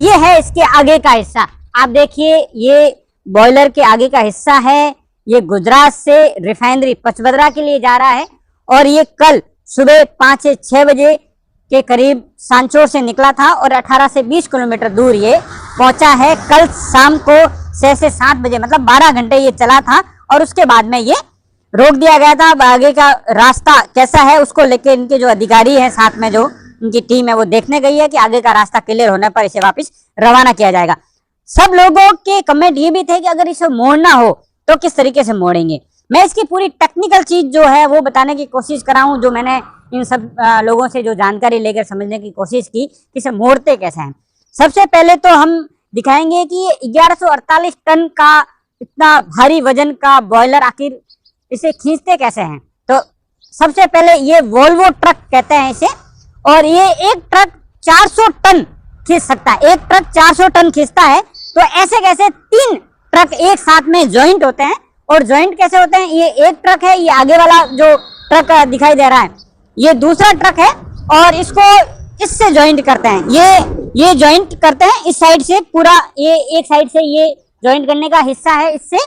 ये है इसके आगे का हिस्सा। आप देखिए, ये बॉयलर के आगे का हिस्सा है। ये गुजरात से रिफाइनरी पचबदरा के लिए जा रहा है और ये कल सुबह 5 से 6 बजे के करीब सांचौर से निकला था और 18 से 20 किलोमीटर दूर ये पहुंचा है। कल शाम को 6 से 7 बजे, मतलब 12 घंटे ये चला था और उसके बाद में ये रोक दिया गया था। आगे का रास्ता कैसा है उसको लेके इनके जो अधिकारी हैं, साथ में जो इनकी टीम है, वो देखने गई है कि आगे का रास्ता क्लियर होने पर इसे वापस रवाना किया जाएगा। सब लोगों के कमेंट ये भी थे कि अगर इसे मोड़ना हो तो किस तरीके से मोड़ेंगे। मैं इसकी पूरी टेक्निकल चीज जो है वो बताने की कोशिश कर रहा हूँ, जो मैंने इन सब लोगों से जो जानकारी लेकर समझने की कोशिश की कि इसे मोड़ते कैसे हैं। सबसे पहले तो हम दिखाएंगे कि 1148 टन का इतना भारी वजन का बॉयलर आखिर इसे खींचते कैसे हैं। तो सबसे पहले ये वोल्वो ट्रक कहते हैं इसे, और ये एक ट्रक 400 टन खींच सकता है। एक ट्रक 400 टन खींचता है। तो ऐसे कैसे 3 ट्रक एक साथ में ज्वाइंट होते हैं। और ज्वाइंट कैसे होते हैं, ये एक ट्रक है, ये आगे वाला जो ट्रक दिखाई दे रहा है ये दूसरा ट्रक है और इसको इससे ज्वाइंट करते हैं। ये ज्वाइंट करते हैं इस साइड से, पूरा ये एक साइड से ये ज्वाइंट करने का हिस्सा है इससे,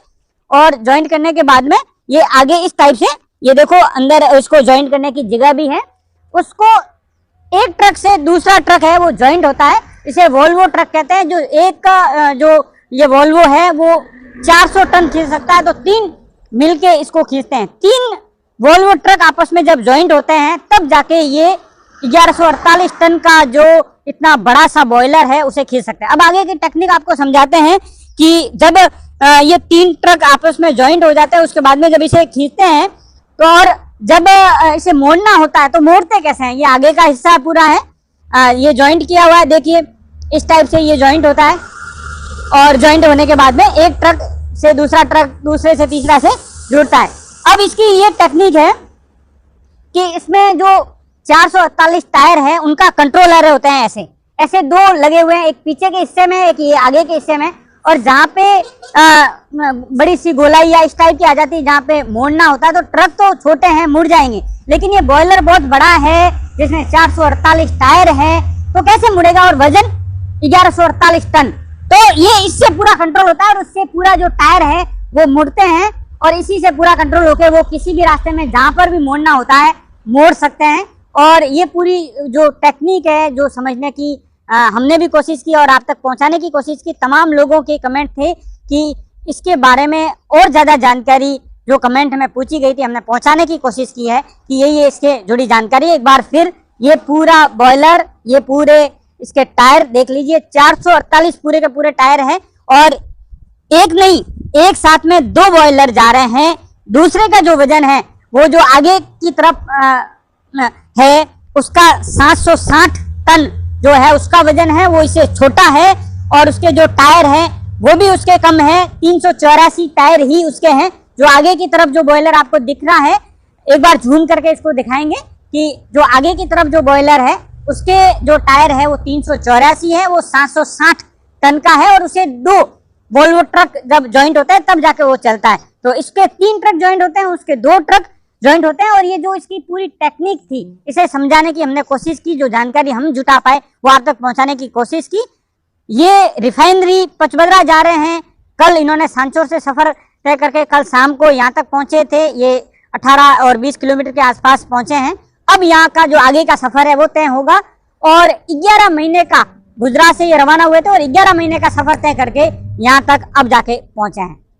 और ज्वाइंट करने के बाद में ये आगे इस टाइप से, ये देखो अंदर इसको ज्वाइंट करने की जगह भी है। उसको एक ट्रक से दूसरा ट्रक है वो ज्वाइंट होता है, इसे वोल्वो ट्रक कहते हैं। जो एक का जो ये वोल्वो है वो 400 टन खींच सकता है। तो 3 मिलके इसको खींचते हैं। 3 वोल्वो ट्रक आपस में जब ज्वाइंट होते हैं तब जाके ये 1148 टन का जो इतना बड़ा सा बॉयलर है उसे खींच सकते हैं। अब आगे की टेक्निक आपको समझाते हैं कि जब ये 3 ट्रक आपस में ज्वाइंट हो जाते हैं उसके बाद में जब इसे खींचते हैं तो, और जब इसे मोड़ना होता है तो मोड़ते कैसे हैं। ये आगे का हिस्सा पूरा है, ये ज्वाइंट किया हुआ है, देखिए इस टाइप से ये ज्वाइंट होता है और ज्वाइंट होने के बाद में एक ट्रक से दूसरा ट्रक, दूसरे से तीसरा से जुड़ता है। अब इसकी ये टेक्निक है कि इसमें जो 448 टायर है उनका कंट्रोलर होते हैं, ऐसे ऐसे 2 लगे हुए हैं, एक पीछे के हिस्से में, एक ये आगे के हिस्से में। और जहाँ पे बड़ी सी गोलाई या इस टाइप की आ जाती है जहाँ पे मोड़ना होता है तो ट्रक तो छोटे हैं, मुड़ जाएंगे, लेकिन ये बॉयलर बहुत बड़ा है जिसमें 448 टायर है, तो कैसे मुड़ेगा। और वजन 1148 टन, तो ये इससे पूरा कंट्रोल होता है और उससे पूरा जो टायर है वो मुड़ते हैं और इसी से पूरा कंट्रोल होकर वो किसी भी रास्ते में जहां पर भी मोड़ना होता है मोड़ सकते हैं। और ये पूरी जो टेक्निक है जो समझने की हमने भी कोशिश की और आप तक पहुंचाने की कोशिश की। तमाम लोगों के कमेंट थे कि इसके बारे में और ज़्यादा जानकारी जो कमेंट में पूछी गई थी हमने पहुंचाने की कोशिश की है कि ये इसके जुड़ी जानकारी। एक बार फिर ये पूरा बॉयलर, ये पूरे इसके टायर देख लीजिए, 448 पूरे के पूरे टायर हैं और एक नहीं, एक साथ में 2 बॉयलर जा रहे हैं। दूसरे का जो वजन है वो जो आगे की तरफ है उसका 760 टन जो है उसका वजन है, वो इससे छोटा है। और उसके जो टायर हैं वो भी उसके कम है, 384 टायर ही उसके हैं। जो आगे की तरफ जो बॉयलर आपको दिख रहा है, एक बार झूम करके इसको दिखाएंगे कि जो आगे की तरफ जो बॉयलर है उसके जो टायर है वो 384 है, वो 760 टन का है। और उसे 2 वोल्वो ट्रक जब ज्वाइंट होता है तब जाके वो चलता है। तो इसके 3 ट्रक ज्वाइंट होते हैं, उसके 2 ट्रक ज्वाइंट होते हैं। और ये जो इसकी पूरी टेक्निक थी इसे समझाने की हमने कोशिश की, जो जानकारी हम जुटा पाए वो आप तक पहुंचाने की कोशिश की। ये रिफाइनरी पचबदरा जा रहे हैं। कल इन्होंने सांचौर से सफर तय करके कल शाम को यहाँ तक पहुंचे थे। ये 18 और 20 किलोमीटर के आसपास पहुंचे हैं। अब यहाँ का जो आगे का सफर है वो तय होगा और 11 महीने का गुजरात से ये रवाना हुए थे और 11 महीने का सफर तय करके यहाँ तक अब जाके पहुंचे हैं।